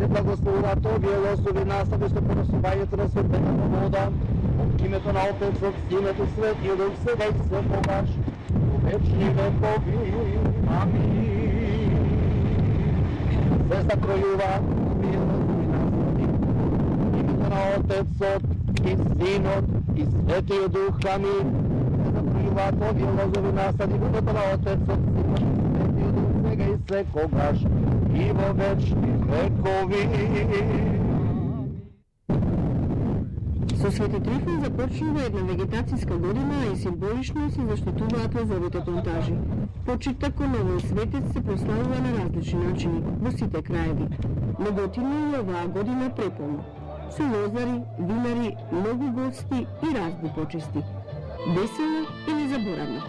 се благословуваат овие лозови насади што порасувањето на светената вода, од името на Отецот, Синот и Светиот Дух, сега и секогаш, во вечни векови. Амин. Се закројуваат овие лозови насади, од името на Отецот и Синот и Светиот Дух. Амин. Се закројуваат овие лозови насади, во името на Отецот, Синот и Светиот Дух, сега и секогаш, и во вечни векови. Со Свети Трифон започнува една вегетацијска година, а и символично се заштитуваат лозовите плантажи. Почитта кон овој светец се прославува на различни начини во сите краеви. Неготино е оваа година преполно. Со лозари, винари, многу гости и разни почести. Весела и незаборавна.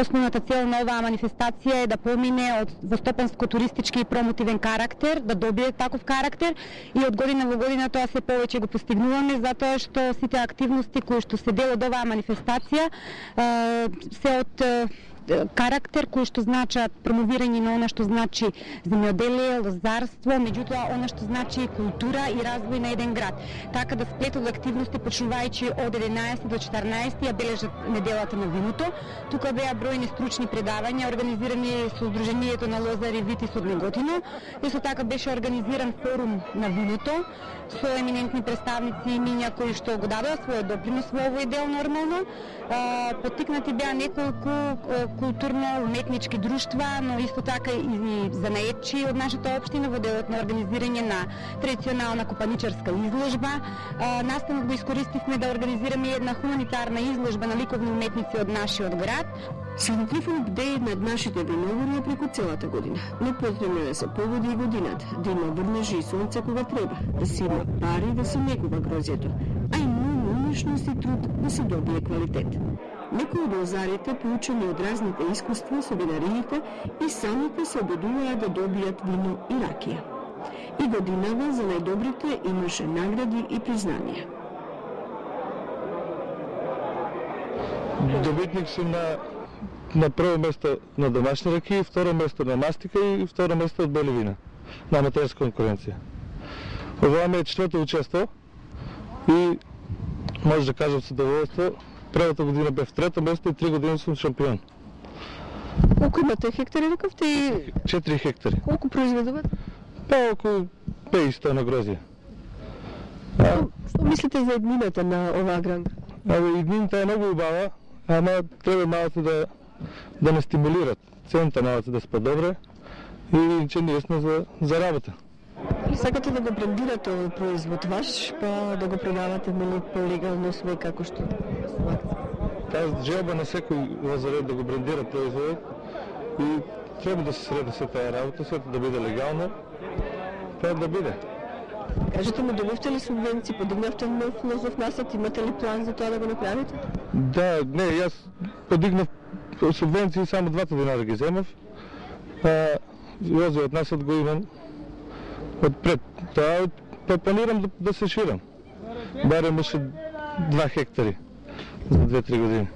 Основната цел на оваа манифестација е да помине од застопенско-туристички и промотивен карактер, да добие таков карактер и од година во година тоа се повеќе го постигнуваме, затоа што сите активности кои што се дел од оваа манифестација се од карактер кои што значат промовирање на она што значи земјоделие, лозарство, меѓутоа она што значи култура и развој на еден град. Така да сплетот од активности почнувајќи од 11 до 14 ја бележат неделата на виното. Тука беа бројни стручни предавања организирани со Сдруженијето на лозари Витис од Неготино. Исто така беше организиран форум на виното со еминентни представници и имиња кои што го дадоа својот допринос во овој дел нормално. Поттикнати беа неколку културно-уметнички друштва, но исто така и занаетчи од нашата општина во делот на организирање на традиционална копаничарска изложба. Настанот го искористивме да организираме една хуманитарна изложба на ликовни уметници од нашиот град. Свети Трифон бдее над нашите виновари преку целата година, но потребно е да се погоди и годината, да има врнежи и сонце кога треба, да се има пари да се негува грозјето, а и многу умешност и труд да се добие квалитет. Некои од лозарите, поучени од разните искуства со винариите, и самите се обидуваат да добијат вино и ракија. И годинава за најдобрите имаше награди и признанија. Добитник сум на прво место на домашни ракии, второ место на мастика и второ место од бели вина на аматерска конкуренција. Ова ми е четврто учество и може да кажам со задоволство, првата година бев трето место и 3 години сум шампион. Колку имате хектари, рекавте? 4 хектари. Колку произведуват? Па околу 500 на грозија. Што мислите за еднината на оваа гранка? Еднината е многу убава, ама треба малку да не стимулират. Цената малку да спа добре и че ние сме за работа. И сакате да го брендирате овој производ ваш, па да го продавате по-легално све како што? Таа желба на секој лозарет да го брендира производот и треба да се среди се таа работа, сето да биде легално, тоа да биде. Кажете ми, добивте ли субвенции, подигнавте нов лозов насад, имате ли план за тоа да го направите? Да, не, јас подигнав субвенции, само 2 динара ги земав, а лозовиот насад го имам отпред. Тоа планирам да се ширам. Барем уште 2 хектари за 2-3 години.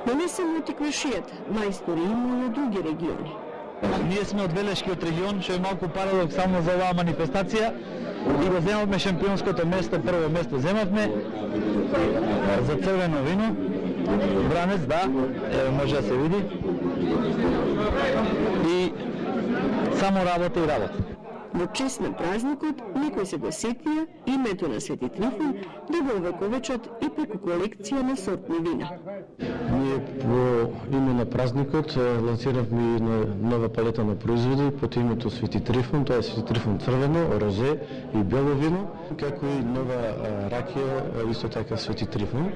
Но не само од Тиквешијата, мајстори има и од други региони. Ние сме од Велешкиот регион, што е малку парадоксално за оваа манифестација и го земавме шампионското место, прво место земавме за црвено вино, Вранец, да, може да се види. И само работа и работа. Во чест на празникот, некои се го сетија името на Свети Трифон да го овековечат и преку колекција на сортни вина. Ние во име на празникот лансиравме нова палета на производи под името Свети Трифон, тоа е Свети Трифон црвено, розе и бело вино, како и нова ракија, исто така Свети Трифон.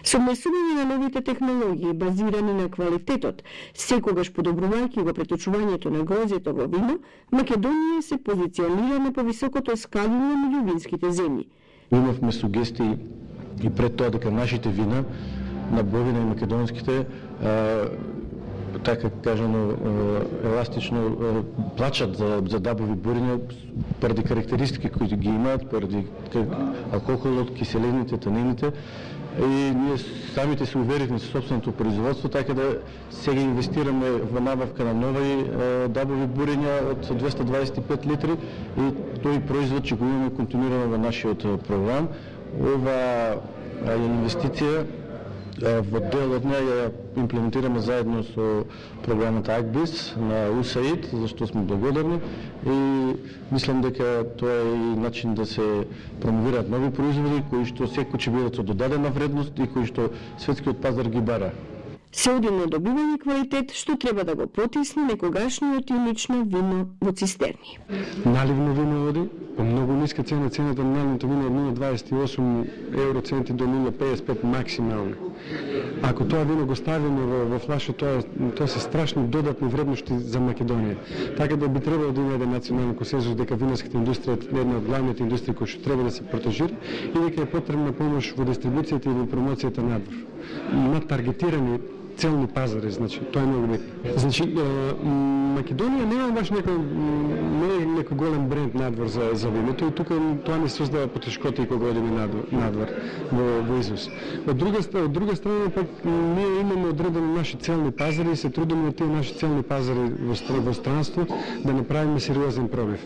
Со внесување на новите технологии базирани на квалитетот, секогаш подобрувајќи го преточувањето на грозјето во вино, Македонија се позиционира на повисокото скалиње меѓу винските земји. Имавме сугестии и пред тоа дека нашите вина на Бовина и македонските така кажано еластично плачат за дабови бурења поради карактеристики кои ги имаат, поради алкохолот, киселините, танините. И ние самите се уверивме со собственото производство, така да сега инвестираме во набавка на нови дабови бурења од 225 литри и тој производ ќе го имаме континуирано во нашиот програм. Ова инвестиција во дел од неја ја имплементираме заедно со програмата АГБИС на УСАИД, за што сме благодарни и мислам дека тоа е и начин да се промовираат нови производи кои што секој ќе бидат со додадена вредност и кои што светскиот пазар ги бара. Се оди на добивање квалитет што треба да го потисне некогашниот унично вино во цистерни. Наливно вино оди, по многу ниска цена, цената на наливното вино од 0,28 евроценти до 0,55 максимално. Ако тоа вино го ставиме во флаша, тоа се страшни додатни вредности за Македонија. Така да би требало да има еден национален консензус дека винарската индустрија е една од главните индустрии кои што треба да се протежира и дека е потребна помош во дистрибуцијата и во промоцијата надвор. Има таргетирани целни пазари, значи, тоа е многу битно. Значи, Македонија нема баш некој голем бренд надвор за виното и тука тоа не создава потешкоти кога одиме надвор во износ. Од друга страна пак ние имаме одредени наши целни пазари и се трудиме од тие наши целни пазари во странство да направиме сериозен пробив.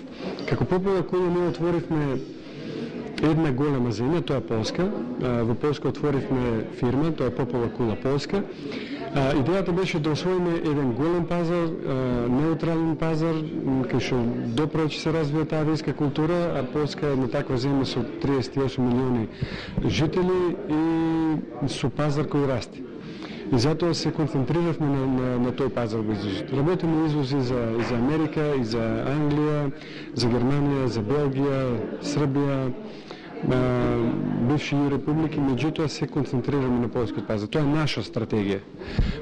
Како Попола Кула ние отворивме една голема земја, тоа е Полска. Во Полска отворивме фирма, тоа е Попола Кула Полска. Идејата беше да освоиме еден голем пазар, неутрален пазар, кај што добро ќе се развива таа винска култура, а Полска е една таква земја со 38 милиони жители и со пазар кој расте. И затоа се концентриравме на тој пазар во извозот. Работиме извози за Америка, и за Англија, за Германија, за Белгија, Србија, бивши републики, меѓутоа се концентрираме на полскиот пазар. Тоа е наша стратегија.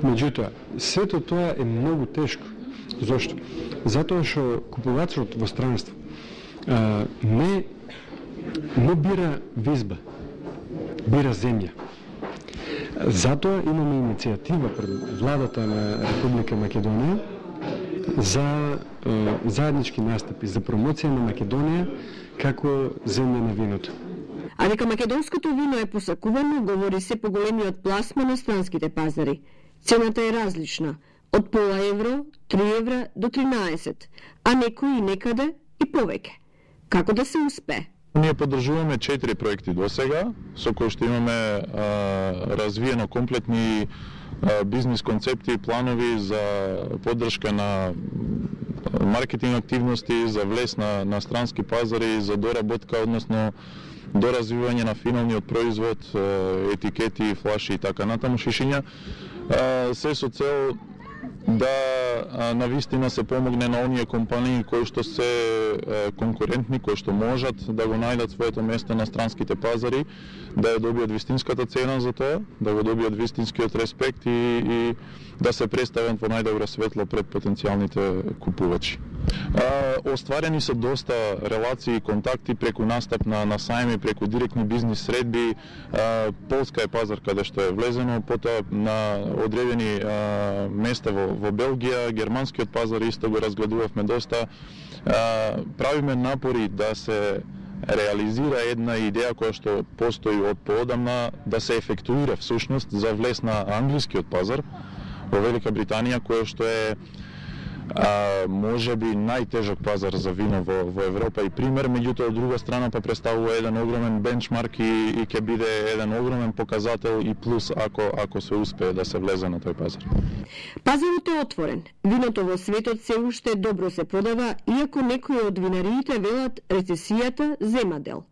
Меѓутоа, сето тоа е многу тешко. Зошто? Затоа што купувачот во странство не бира визба, бира земја. Затоа имаме иницијатива пред владата на Република Македонија за заеднички настапи за промоција на Македонија како земја на виното. А дека македонското вино е посакувано, говори се по големиот пласма на странските пазари. Цената е различна, од пола евро, 3 евра до 13, а некои некаде и повеќе. Како да се успее? Ние поддржуваме 4 проекти до сега, со кои што имаме развиено комплетни бизнис концепти и планови за поддршка на маркетинг активности, за влез на странски пазари, за доработка, односно доразвивање на финалниот производ, етикети, флаши и така натаму, шишиња, се со цел да навистина се помогне на оние компании кои што се конкурентни, кои што можат да го најдат своето место на странските пазари, да ја добијат вистинската цена за тоа, да го добијат вистинскиот респект и да се представат во најдобро светло пред потенцијалните купувачи. Остварени се доста релации и контакти преку настап на сајми, преку директни бизнис средби. Полска е пазар каде што е влезено, потоа на одредени места во Белгија, германскиот пазар исто го разгледувавме доста. Правиме напори да се реализира една идеја која што постои од поодамна, да се ефектуира всушност за влез на англискиот пазар во Велика Британија, која што е може би најтежок пазар за вино во Европа и пример, меѓутоа од друга страна па представува еден огромен бенчмарк и ќе биде еден огромен показател и плюс ако се успее да се влезе на тој пазар. Пазарот е отворен. Виното во светот се уште добро се продава, иако некои од винариите велат рецесијата зема дел.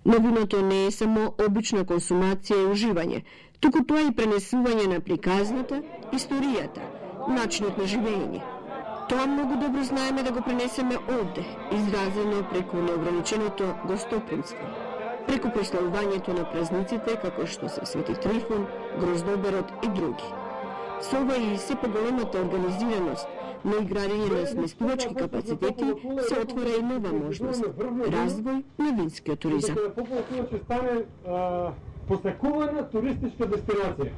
Но виното не е само обична консумација и уживање, туку тоа и пренесување на приказната, историјата, начинот на живење. Тоа многу добро знаеме да го пренесеме овде, изразено преку неограниченото гостопримство, преку прославувањето на празниците како што се Свети Трифон, Гроздоберот и други. Со ова и се поголемата организираност, но и градење на сместувачки капацитети се отвора и нова можност – развој на винскиот туризам. Попола Кула ќе стане посакувана туристичка дестинација.